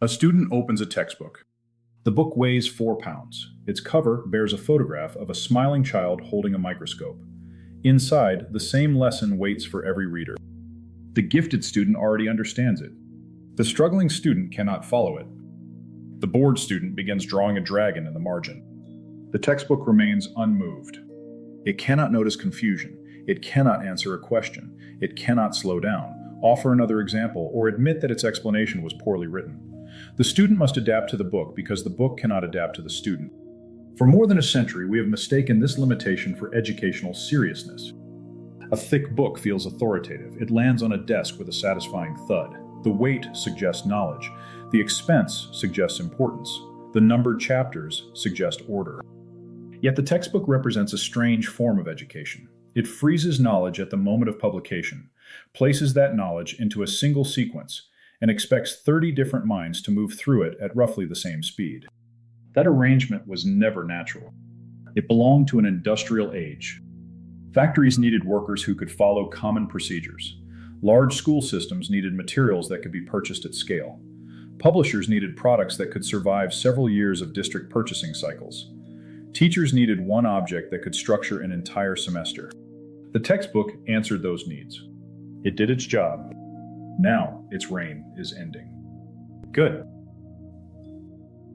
A student opens a textbook. The book weighs 4 pounds. Its cover bears a photograph of a smiling child holding a microscope. Inside, the same lesson waits for every reader. The gifted student already understands it. The struggling student cannot follow it. The bored student begins drawing a dragon in the margin. The textbook remains unmoved. It cannot notice confusion. It cannot answer a question. It cannot slow down, offer another example, or admit that its explanation was poorly written. The student must adapt to the book because the book cannot adapt to the student. For more than a century, we have mistaken this limitation for educational seriousness. A thick book feels authoritative. It lands on a desk with a satisfying thud. The weight suggests knowledge. The expense suggests importance. The numbered chapters suggest order. Yet the textbook represents a strange form of education. It freezes knowledge at the moment of publication, places that knowledge into a single sequence, and expects 30 different minds to move through it at roughly the same speed. That arrangement was never natural. It belonged to an industrial age. Factories needed workers who could follow common procedures. Large school systems needed materials that could be purchased at scale. Publishers needed products that could survive several years of district purchasing cycles. Teachers needed one object that could structure an entire semester. The textbook answered those needs. It did its job. Now its reign is ending. Good.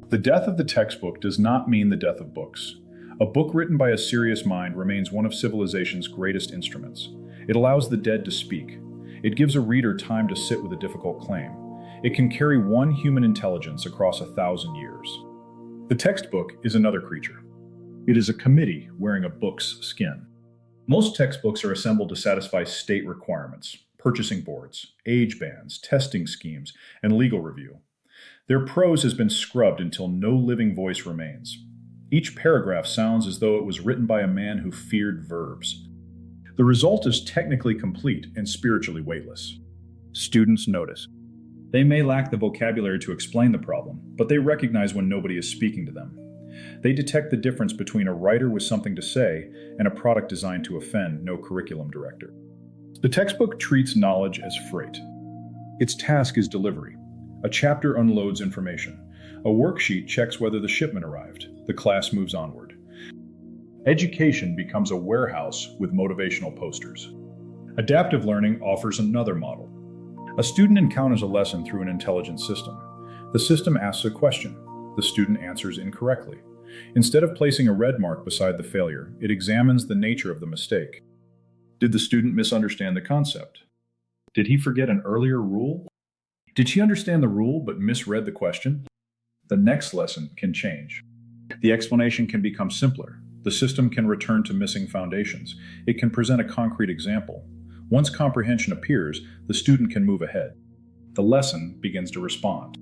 The death of the textbook does not mean the death of books. A book written by a serious mind remains one of civilization's greatest instruments. It allows the dead to speak. It gives a reader time to sit with a difficult claim. It can carry one human intelligence across 1,000 years. The textbook is another creature. It is a committee wearing a book's skin. Most textbooks are assembled to satisfy state requirements, purchasing boards, age bans, testing schemes, and legal review. Their prose has been scrubbed until no living voice remains. Each paragraph sounds as though it was written by a man who feared verbs. The result is technically complete and spiritually weightless. Students notice. They may lack the vocabulary to explain the problem, but they recognize when nobody is speaking to them. They detect the difference between a writer with something to say and a product designed to offend no curriculum director. The textbook treats knowledge as freight. Its task is delivery. A chapter unloads information. A worksheet checks whether the shipment arrived. The class moves onward. Education becomes a warehouse with motivational posters. Adaptive learning offers another model. A student encounters a lesson through an intelligent system. The system asks a question. The student answers incorrectly. Instead of placing a red mark beside the failure, it examines the nature of the mistake. Did the student misunderstand the concept? Did he forget an earlier rule? Did she understand the rule but misread the question? The next lesson can change. The explanation can become simpler. The system can return to missing foundations. It can present a concrete example. Once comprehension appears, the student can move ahead. The lesson begins to respond.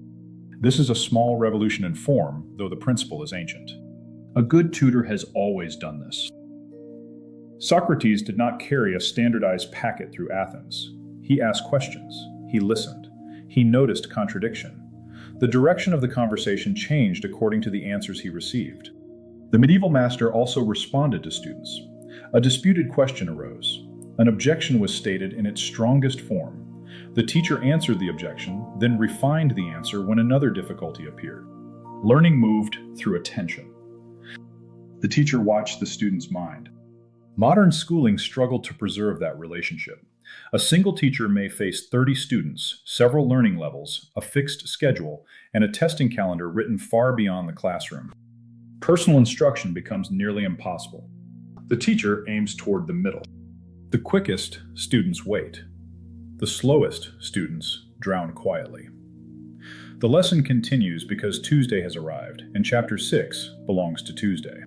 This is a small revolution in form, though the principle is ancient. A good tutor has always done this. Socrates did not carry a standardized packet through Athens. He asked questions. He listened. He noticed contradiction. The direction of the conversation changed according to the answers he received. The medieval master also responded to students. A disputed question arose. An objection was stated in its strongest form. The teacher answered the objection, then refined the answer when another difficulty appeared. Learning moved through attention. The teacher watched the student's mind. Modern schooling struggled to preserve that relationship. A single teacher may face 30 students, several learning levels, a fixed schedule, and a testing calendar written far beyond the classroom. Personal instruction becomes nearly impossible. The teacher aims toward the middle. The quickest students wait. The slowest students drown quietly. The lesson continues because Tuesday has arrived, and Chapter 6 belongs to Tuesday.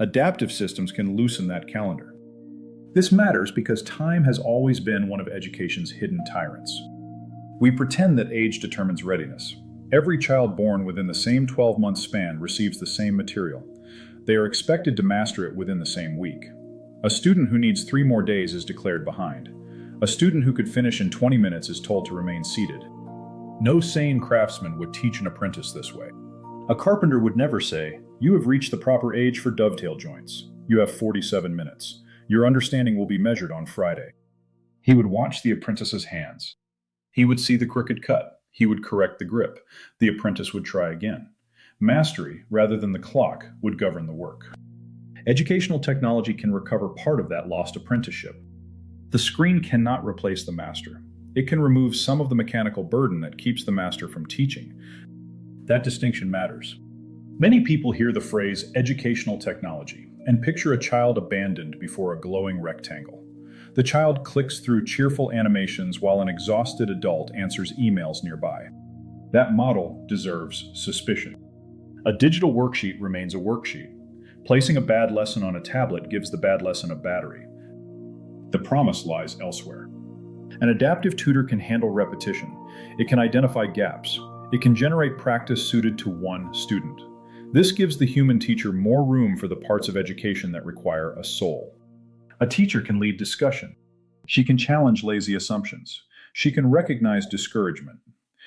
Adaptive systems can loosen that calendar. This matters because time has always been one of education's hidden tyrants. We pretend that age determines readiness. Every child born within the same 12-month span receives the same material. They are expected to master it within the same week. A student who needs 3 more days is declared behind. A student who could finish in 20 minutes is told to remain seated. No sane craftsman would teach an apprentice this way. A carpenter would never say, "You have reached the proper age for dovetail joints. You have 47 minutes. Your understanding will be measured on Friday." He would watch the apprentice's hands. He would see the crooked cut. He would correct the grip. The apprentice would try again. Mastery, rather than the clock, would govern the work. Educational technology can recover part of that lost apprenticeship. The screen cannot replace the master. It can remove some of the mechanical burden that keeps the master from teaching. That distinction matters. Many people hear the phrase educational technology and picture a child abandoned before a glowing rectangle. The child clicks through cheerful animations while an exhausted adult answers emails nearby. That model deserves suspicion. A digital worksheet remains a worksheet. Placing a bad lesson on a tablet gives the bad lesson a battery. The promise lies elsewhere. An adaptive tutor can handle repetition. It can identify gaps. It can generate practice suited to one student. This gives the human teacher more room for the parts of education that require a soul. A teacher can lead discussion. She can challenge lazy assumptions. She can recognize discouragement.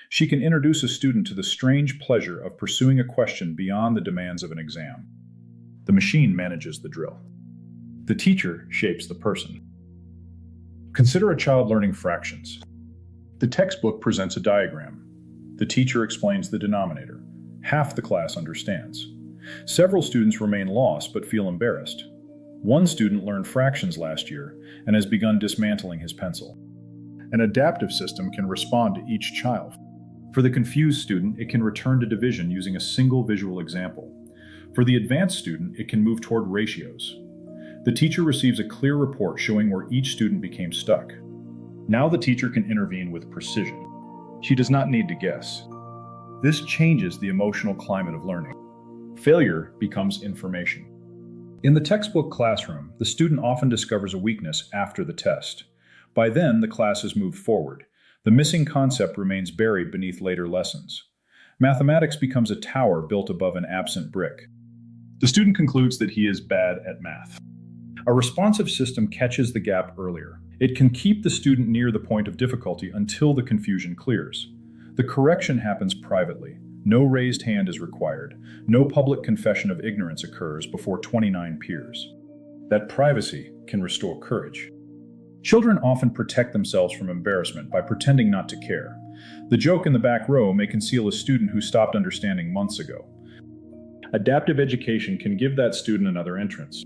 She can introduce a student to the strange pleasure of pursuing a question beyond the demands of an exam. The machine manages the drill. The teacher shapes the person. Consider a child learning fractions. The textbook presents a diagram. The teacher explains the denominator. Half the class understands. Several students remain lost but feel embarrassed. One student learned fractions last year and has begun dismantling his pencil. An adaptive system can respond to each child. For the confused student, it can return to division using a single visual example. For the advanced student, it can move toward ratios. The teacher receives a clear report showing where each student became stuck. Now the teacher can intervene with precision. She does not need to guess. This changes the emotional climate of learning. Failure becomes information. In the textbook classroom, the student often discovers a weakness after the test. By then, the class has moved forward. The missing concept remains buried beneath later lessons. Mathematics becomes a tower built above an absent brick. The student concludes that he is bad at math. A responsive system catches the gap earlier. It can keep the student near the point of difficulty until the confusion clears. The correction happens privately. No raised hand is required. No public confession of ignorance occurs before 29 peers. That privacy can restore courage. Children often protect themselves from embarrassment by pretending not to care. The joke in the back row may conceal a student who stopped understanding months ago. Adaptive education can give that student another entrance.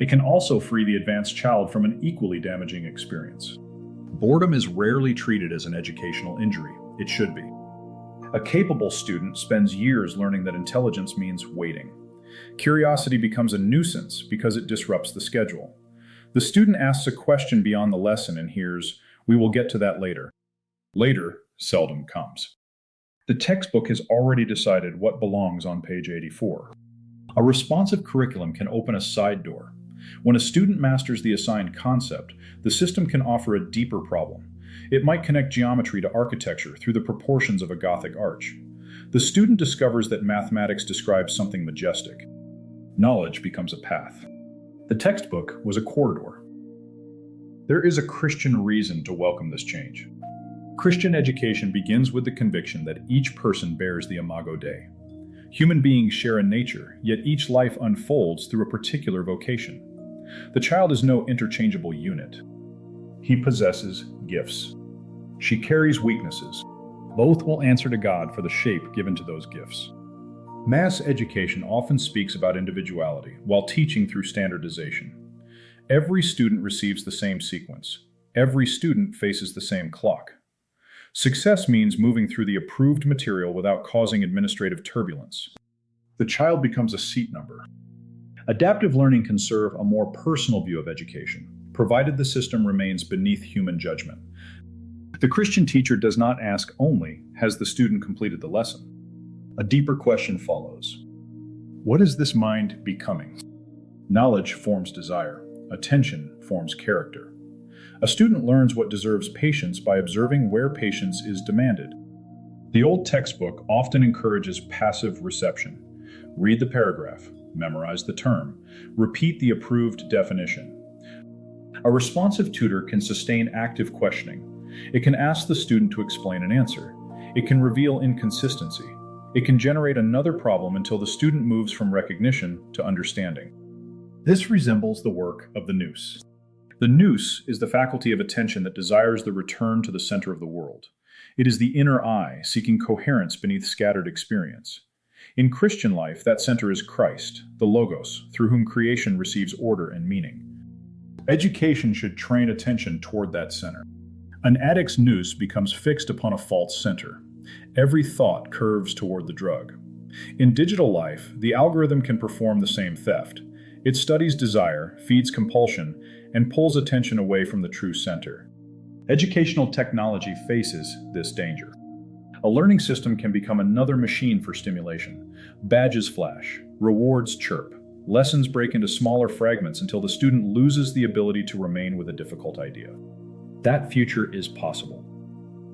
It can also free the advanced child from an equally damaging experience. Boredom is rarely treated as an educational injury. It should be. A capable student spends years learning that intelligence means waiting. Curiosity becomes a nuisance because it disrupts the schedule. The student asks a question beyond the lesson and hears, "We will get to that later." Later seldom comes. The textbook has already decided what belongs on page 84. A responsive curriculum can open a side door. When a student masters the assigned concept, the system can offer a deeper problem. It might connect geometry to architecture through the proportions of a Gothic arch. The student discovers that mathematics describes something majestic. Knowledge becomes a path. The textbook was a corridor. There is a Christian reason to welcome this change. Christian education begins with the conviction that each person bears the imago Dei. Human beings share a nature, yet each life unfolds through a particular vocation. The child is no interchangeable unit. He possesses gifts. She carries weaknesses. Both will answer to God for the shape given to those gifts. Mass education often speaks about individuality while teaching through standardization. Every student receives the same sequence. Every student faces the same clock. Success means moving through the approved material without causing administrative turbulence. The child becomes a seat number. Adaptive learning can serve a more personal view of education, provided the system remains beneath human judgment. The Christian teacher does not ask only, has the student completed the lesson? A deeper question follows. What is this mind becoming? Knowledge forms desire. Attention forms character. A student learns what deserves patience by observing where patience is demanded. The old textbook often encourages passive reception. Read the paragraph, memorize the term, repeat the approved definition. A responsive tutor can sustain active questioning. It can ask the student to explain an answer. It can reveal inconsistency. It can generate another problem until the student moves from recognition to understanding. This resembles the work of the nous. The nous is the faculty of attention that desires the return to the center of the world. It is the inner eye seeking coherence beneath scattered experience. In Christian life, that center is Christ, the Logos, through whom creation receives order and meaning. Education should train attention toward that center. An addict's noose becomes fixed upon a false center. Every thought curves toward the drug. In digital life, the algorithm can perform the same theft. It studies desire, feeds compulsion, and pulls attention away from the true center. Educational technology faces this danger. A learning system can become another machine for stimulation. Badges flash, rewards chirp, lessons break into smaller fragments until the student loses the ability to remain with a difficult idea. That future is possible.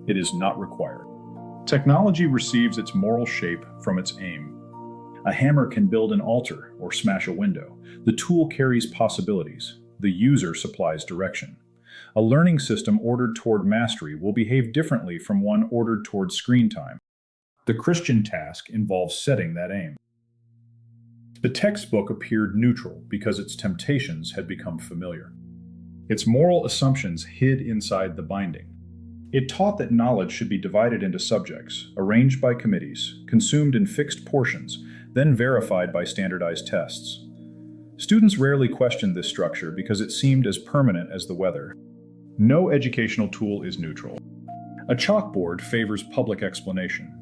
It is not required. Technology receives its moral shape from its aim. A hammer can build an altar or smash a window. The tool carries possibilities. The user supplies direction. A learning system ordered toward mastery will behave differently from one ordered toward screen time. The Christian task involves setting that aim. The textbook appeared neutral because its temptations had become familiar. Its moral assumptions hid inside the binding. It taught that knowledge should be divided into subjects, arranged by committees, consumed in fixed portions, then verified by standardized tests. Students rarely questioned this structure because it seemed as permanent as the weather. No educational tool is neutral. A chalkboard favors public explanation.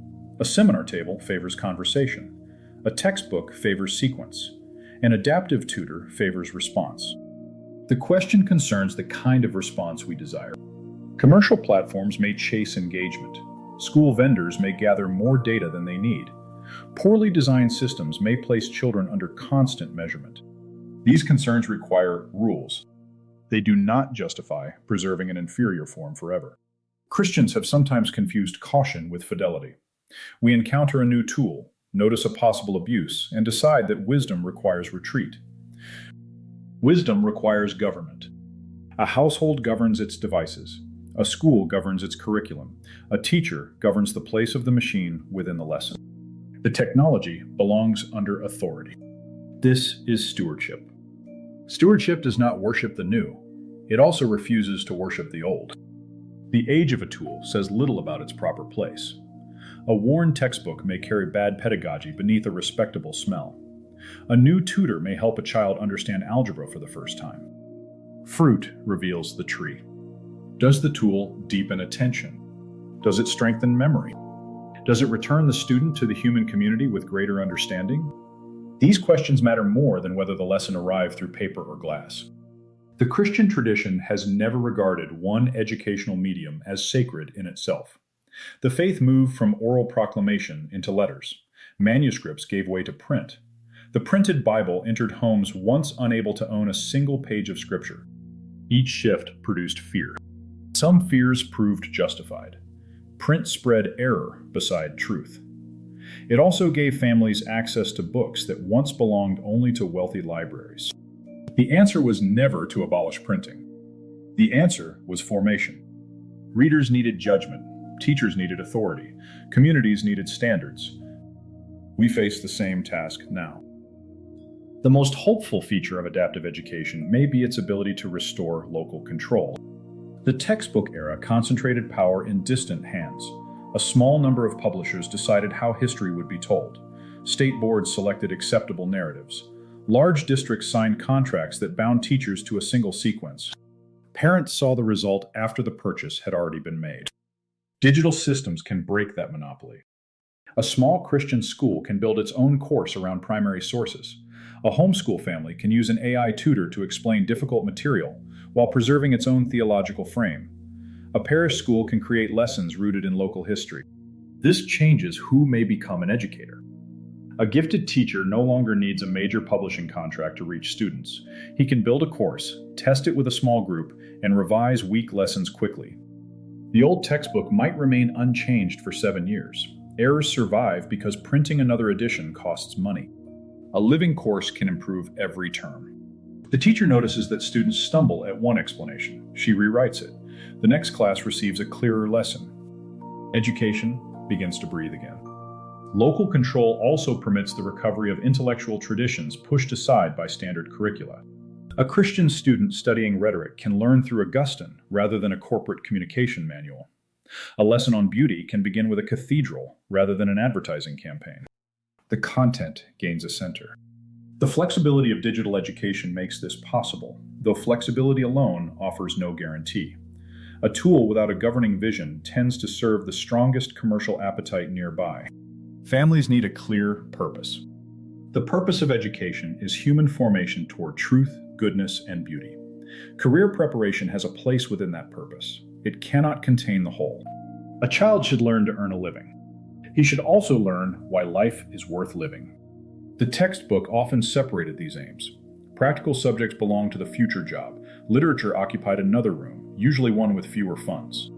A seminar table favors conversation. A textbook favors sequence. An adaptive tutor favors response. The question concerns the kind of response we desire. Commercial platforms may chase engagement. School vendors may gather more data than they need. Poorly designed systems may place children under constant measurement. These concerns require rules. They do not justify preserving an inferior form forever. Christians have sometimes confused caution with fidelity. We encounter a new tool, notice a possible abuse, and decide that wisdom requires retreat. Wisdom requires government. A household governs its devices. A school governs its curriculum. A teacher governs the place of the machine within the lesson. The technology belongs under authority. This is stewardship. Stewardship does not worship the new. It also refuses to worship the old. The age of a tool says little about its proper place. A worn textbook may carry bad pedagogy beneath a respectable smell. A new tutor may help a child understand algebra for the first time. Fruit reveals the tree. Does the tool deepen attention? Does it strengthen memory? Does it return the student to the human community with greater understanding? These questions matter more than whether the lesson arrived through paper or glass. The Christian tradition has never regarded one educational medium as sacred in itself. The faith moved from oral proclamation into letters. Manuscripts gave way to print. The printed Bible entered homes once unable to own a single page of Scripture. Each shift produced fear. Some fears proved justified. Print spread error beside truth. It also gave families access to books that once belonged only to wealthy libraries. The answer was never to abolish printing. The answer was formation. Readers needed judgment. Teachers needed authority. Communities needed standards. We face the same task now. The most hopeful feature of adaptive education may be its ability to restore local control. The textbook era concentrated power in distant hands. A small number of publishers decided how history would be told. State boards selected acceptable narratives. Large districts signed contracts that bound teachers to a single sequence. Parents saw the result after the purchase had already been made. Digital systems can break that monopoly. A small Christian school can build its own course around primary sources. A homeschool family can use an AI tutor to explain difficult material while preserving its own theological frame. A parish school can create lessons rooted in local history. This changes who may become an educator. A gifted teacher no longer needs a major publishing contract to reach students. He can build a course, test it with a small group, and revise weak lessons quickly. The old textbook might remain unchanged for 7 years. Errors survive because printing another edition costs money. A living course can improve every term. The teacher notices that students stumble at one explanation. She rewrites it. The next class receives a clearer lesson. Education begins to breathe again. Local control also permits the recovery of intellectual traditions pushed aside by standard curricula. A Christian student studying rhetoric can learn through Augustine rather than a corporate communication manual. A lesson on beauty can begin with a cathedral rather than an advertising campaign. The content gains a center. The flexibility of digital education makes this possible, though flexibility alone offers no guarantee. A tool without a governing vision tends to serve the strongest commercial appetite nearby. Families need a clear purpose. The purpose of education is human formation toward truth, goodness, and beauty. Career preparation has a place within that purpose. It cannot contain the whole. A child should learn to earn a living. He should also learn why life is worth living. The textbook often separated these aims. Practical subjects belonged to the future job. Literature occupied another room, usually one with fewer funds.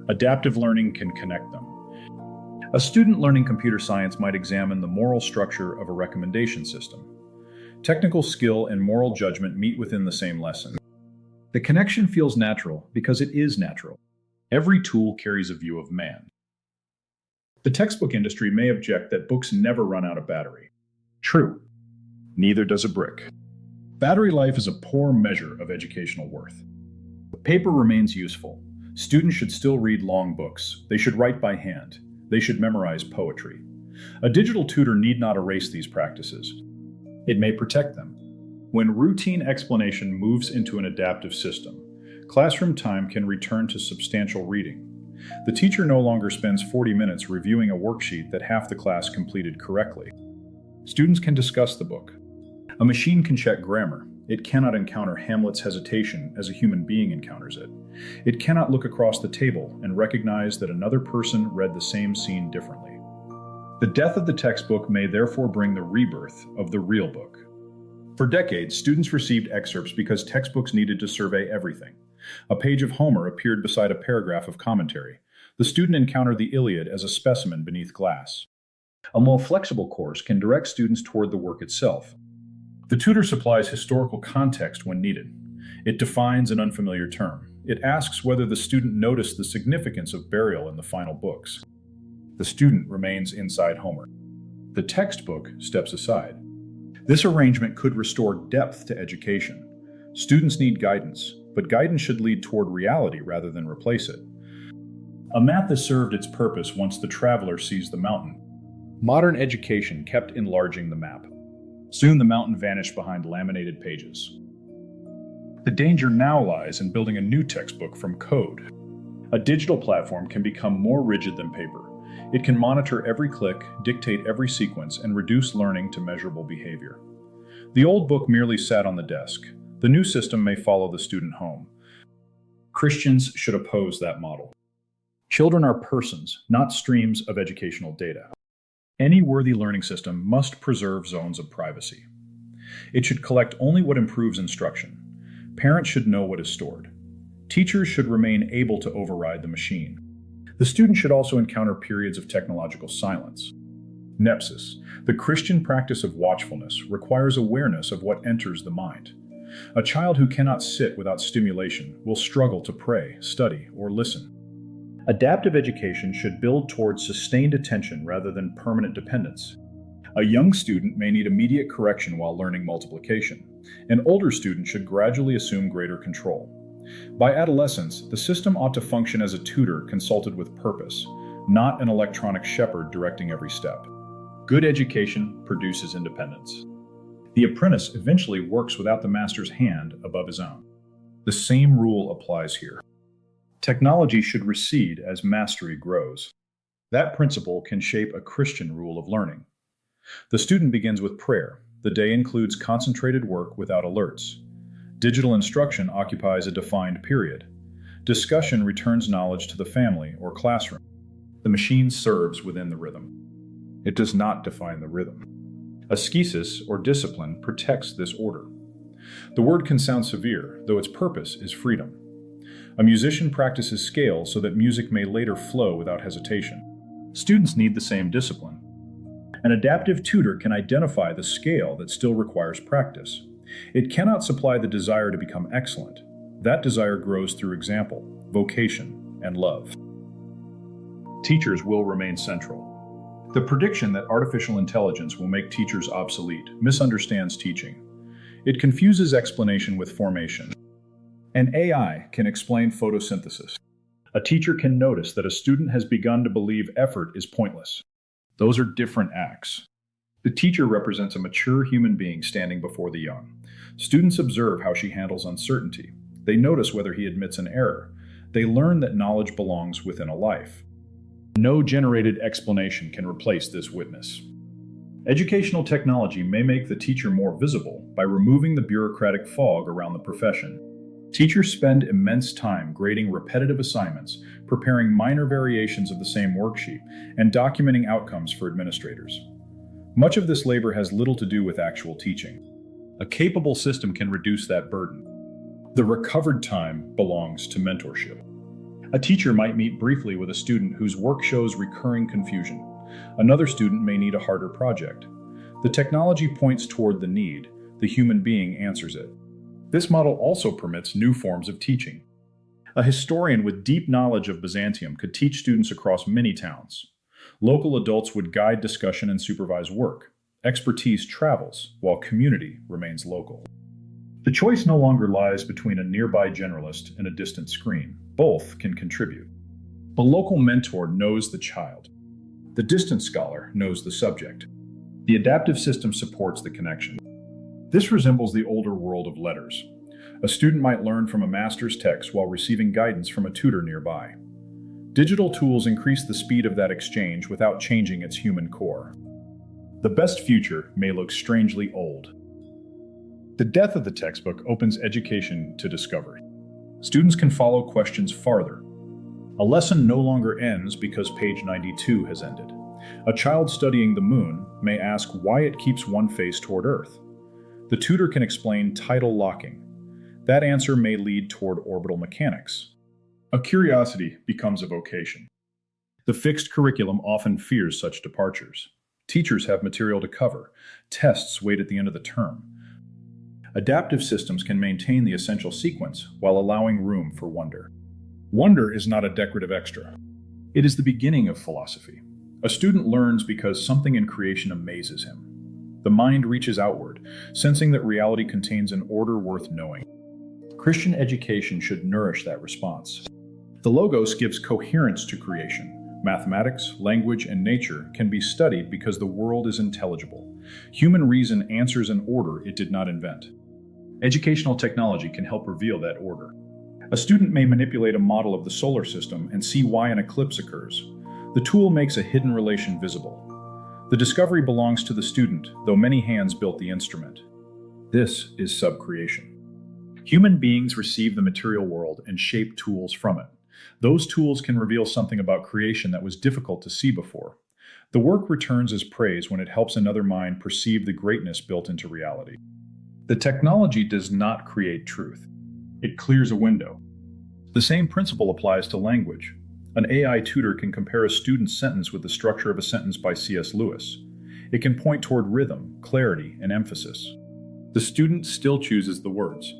Adaptive learning can connect them. A student learning computer science might examine the moral structure of a recommendation system. Technical skill and moral judgment meet within the same lesson. The connection feels natural because it is natural. Every tool carries a view of man. The textbook industry may object that books never run out of battery. True. Neither does a brick. Battery life is a poor measure of educational worth. Paper remains useful. Students should still read long books. They should write by hand. They should memorize poetry. A digital tutor need not erase these practices. It may protect them. When routine explanation moves into an adaptive system, classroom time can return to substantial reading. The teacher no longer spends 40 minutes reviewing a worksheet that half the class completed correctly. Students can discuss the book. A machine can check grammar. It cannot encounter Hamlet's hesitation as a human being encounters it. It cannot look across the table and recognize that another person read the same scene differently. The death of the textbook may therefore bring the rebirth of the real book. For decades, students received excerpts because textbooks needed to survey everything. A page of Homer appeared beside a paragraph of commentary. The student encountered the Iliad as a specimen beneath glass. A more flexible course can direct students toward the work itself. The tutor supplies historical context when needed. It defines an unfamiliar term. It asks whether the student noticed the significance of burial in the final books. The student remains inside Homer. The textbook steps aside. This arrangement could restore depth to education. Students need guidance, but guidance should lead toward reality rather than replace it. A map has served its purpose once the traveler sees the mountain. Modern education kept enlarging the map. Soon the mountain vanished behind laminated pages. The danger now lies in building a new textbook from code. A digital platform can become more rigid than paper. It can monitor every click, dictate every sequence, and reduce learning to measurable behavior. The old book merely sat on the desk. The new system may follow the student home. Christians should oppose that model. Children are persons, not streams of educational data. Any worthy learning system must preserve zones of privacy. It should collect only what improves instruction. Parents should know what is stored. Teachers should remain able to override the machine. The student should also encounter periods of technological silence. Nepsis, the Christian practice of watchfulness, requires awareness of what enters the mind. A child who cannot sit without stimulation will struggle to pray, study, or listen. Adaptive education should build towards sustained attention rather than permanent dependence. A young student may need immediate correction while learning multiplication. An older student should gradually assume greater control. By adolescence, the system ought to function as a tutor consulted with purpose, not an electronic shepherd directing every step. Good education produces independence. The apprentice eventually works without the master's hand above his own. The same rule applies here. Technology should recede as mastery grows. That principle can shape a Christian rule of learning. The student begins with prayer. The day includes concentrated work without alerts. Digital instruction occupies a defined period. Discussion returns knowledge to the family or classroom. The machine serves within the rhythm. It does not define the rhythm. Ascesis, or discipline, protects this order. The word can sound severe, though its purpose is freedom. A musician practices scale so that music may later flow without hesitation. Students need the same discipline. An adaptive tutor can identify the scale that still requires practice. It cannot supply the desire to become excellent. That desire grows through example, vocation, and love. Teachers will remain central. The prediction that artificial intelligence will make teachers obsolete misunderstands teaching. It confuses explanation with formation. An AI can explain photosynthesis. A teacher can notice that a student has begun to believe effort is pointless. Those are different acts. The teacher represents a mature human being standing before the young. Students observe how she handles uncertainty. They notice whether he admits an error. They learn that knowledge belongs within a life. No generated explanation can replace this witness. Educational technology may make the teacher more visible by removing the bureaucratic fog around the profession. Teachers spend immense time grading repetitive assignments, preparing minor variations of the same worksheet, and documenting outcomes for administrators. Much of this labor has little to do with actual teaching. A capable system can reduce that burden. The recovered time belongs to mentorship. A teacher might meet briefly with a student whose work shows recurring confusion. Another student may need a harder project. The technology points toward the need. The human being answers it. This model also permits new forms of teaching. A historian with deep knowledge of Byzantium could teach students across many towns. Local adults would guide discussion and supervise work. Expertise travels, while community remains local. The choice no longer lies between a nearby generalist and a distant screen. Both can contribute. The local mentor knows the child. The distant scholar knows the subject. The adaptive system supports the connection. This resembles the older world of letters. A student might learn from a master's text while receiving guidance from a tutor nearby. Digital tools increase the speed of that exchange without changing its human core. The best future may look strangely old. The death of the textbook opens education to discovery. Students can follow questions farther. A lesson no longer ends because page 92 has ended. A child studying the moon may ask why it keeps one face toward Earth. The tutor can explain tidal locking. That answer may lead toward orbital mechanics. A curiosity becomes a vocation. The fixed curriculum often fears such departures. Teachers have material to cover. Tests wait at the end of the term. Adaptive systems can maintain the essential sequence while allowing room for wonder. Wonder is not a decorative extra. It is the beginning of philosophy. A student learns because something in creation amazes him. The mind reaches outward, sensing that reality contains an order worth knowing. Christian education should nourish that response. The Logos gives coherence to creation. Mathematics, language, and nature can be studied because the world is intelligible. Human reason answers an order it did not invent. Educational technology can help reveal that order. A student may manipulate a model of the solar system and see why an eclipse occurs. The tool makes a hidden relation visible. The discovery belongs to the student, though many hands built the instrument. This is subcreation. Human beings receive the material world and shape tools from it. Those tools can reveal something about creation that was difficult to see before. The work returns as praise when it helps another mind perceive the greatness built into reality. The technology does not create truth. It clears a window. The same principle applies to language. An AI tutor can compare a student's sentence with the structure of a sentence by C.S. Lewis. It can point toward rhythm, clarity, and emphasis. The student still chooses the words.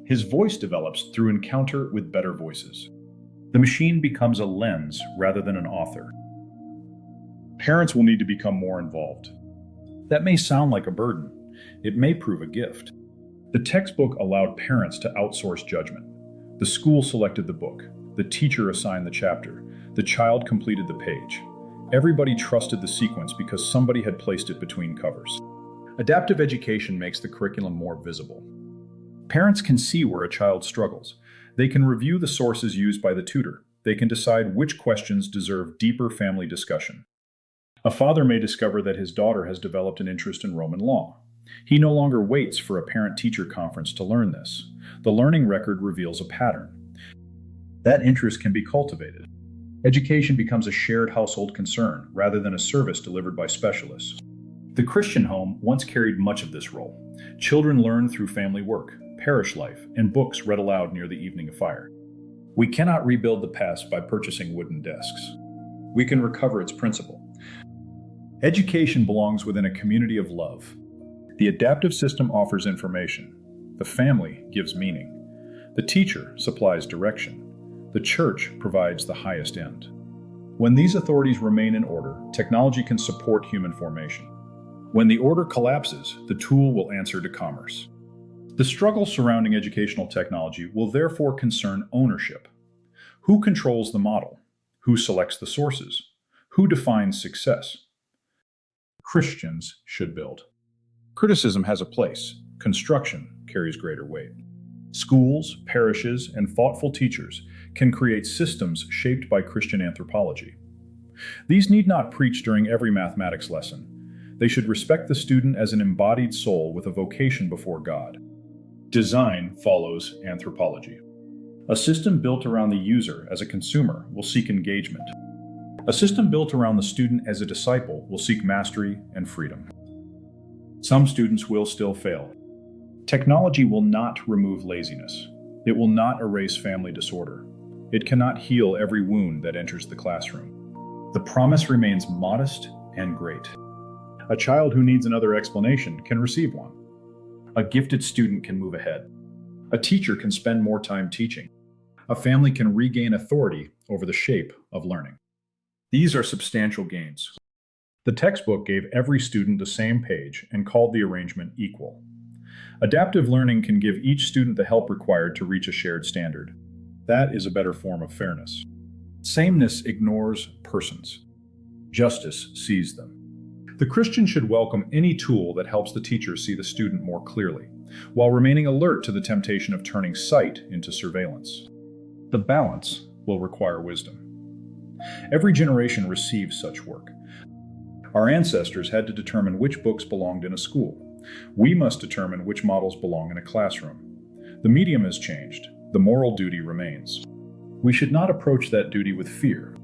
His voice develops through encounter with better voices. The machine becomes a lens rather than an author. Parents will need to become more involved. That may sound like a burden. It may prove a gift. The textbook allowed parents to outsource judgment. The school selected the book. The teacher assigned the chapter. The child completed the page. Everybody trusted the sequence because somebody had placed it between covers. Adaptive education makes the curriculum more visible. Parents can see where a child struggles. They can review the sources used by the tutor. They can decide which questions deserve deeper family discussion. A father may discover that his daughter has developed an interest in Roman law. He no longer waits for a parent-teacher conference to learn this. The learning record reveals a pattern. That interest can be cultivated. Education becomes a shared household concern rather than a service delivered by specialists. The Christian home once carried much of this role. Children learn through family work, parish life, and books read aloud near the evening fire. We cannot rebuild the past by purchasing wooden desks. We can recover its principle. Education belongs within a community of love. The adaptive system offers information. The family gives meaning. The teacher supplies direction. The church provides the highest end. When these authorities remain in order, technology can support human formation. When the order collapses, the tool will answer to commerce. The struggle surrounding educational technology will therefore concern ownership. Who controls the model? Who selects the sources? Who defines success? Christians should build. Criticism has a place. Construction carries greater weight. Schools, parishes, and thoughtful teachers can create systems shaped by Christian anthropology. These need not preach during every mathematics lesson. They should respect the student as an embodied soul with a vocation before God. Design follows anthropology. A system built around the user as a consumer will seek engagement. A system built around the student as a disciple will seek mastery and freedom. Some students will still fail. Technology will not remove laziness. It will not erase family disorder. It cannot heal every wound that enters the classroom. The promise remains modest and great. A child who needs another explanation can receive one. A gifted student can move ahead. A teacher can spend more time teaching. A family can regain authority over the shape of learning. These are substantial gains. The textbook gave every student the same page and called the arrangement equal. Adaptive learning can give each student the help required to reach a shared standard. That is a better form of fairness. Sameness ignores persons. Justice sees them. The Christian should welcome any tool that helps the teacher see the student more clearly, while remaining alert to the temptation of turning sight into surveillance. The balance will require wisdom. Every generation receives such work. Our ancestors had to determine which books belonged in a school. We must determine which models belong in a classroom. The medium has changed. The moral duty remains. We should not approach that duty with fear.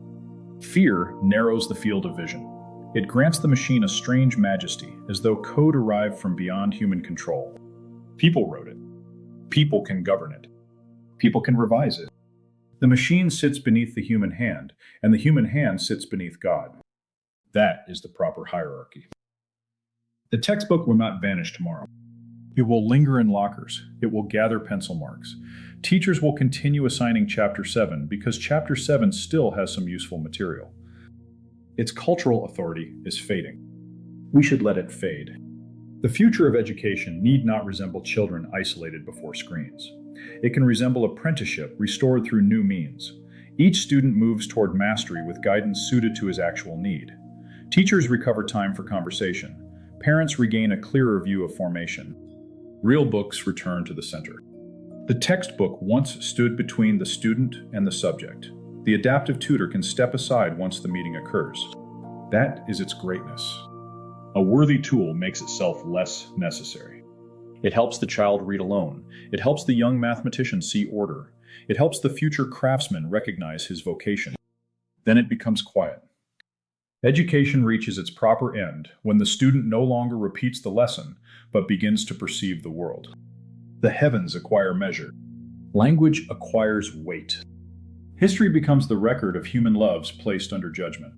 Fear narrows the field of vision. It grants the machine a strange majesty, as though code arrived from beyond human control. People wrote it. People can govern it. People can revise it. The machine sits beneath the human hand, and the human hand sits beneath God. That is the proper hierarchy. The textbook will not vanish tomorrow. It will linger in lockers. It will gather pencil marks. Teachers will continue assigning Chapter 7 because Chapter 7 still has some useful material. Its cultural authority is fading. We should let it fade. The future of education need not resemble children isolated before screens. It can resemble apprenticeship restored through new means. Each student moves toward mastery with guidance suited to his actual need. Teachers recover time for conversation. Parents regain a clearer view of formation. Real books return to the center. The textbook once stood between the student and the subject. The adaptive tutor can step aside once the meeting occurs. That is its greatness. A worthy tool makes itself less necessary. It helps the child read alone. It helps the young mathematician see order. It helps the future craftsman recognize his vocation. Then it becomes quiet. Education reaches its proper end when the student no longer repeats the lesson, but begins to perceive the world. The heavens acquire measure. Language acquires weight. History becomes the record of human loves placed under judgment.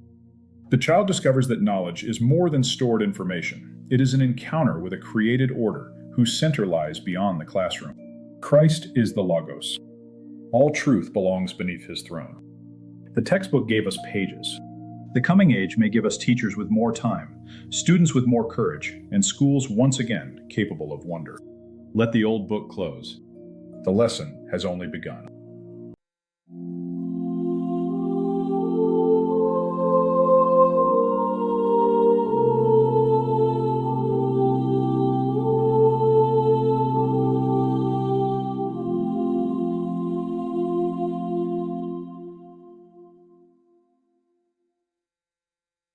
The child discovers that knowledge is more than stored information. It is an encounter with a created order whose center lies beyond the classroom. Christ is the Logos. All truth belongs beneath his throne. The textbook gave us pages. The coming age may give us teachers with more time, students with more courage, and schools once again capable of wonder. Let the old book close. The lesson has only begun.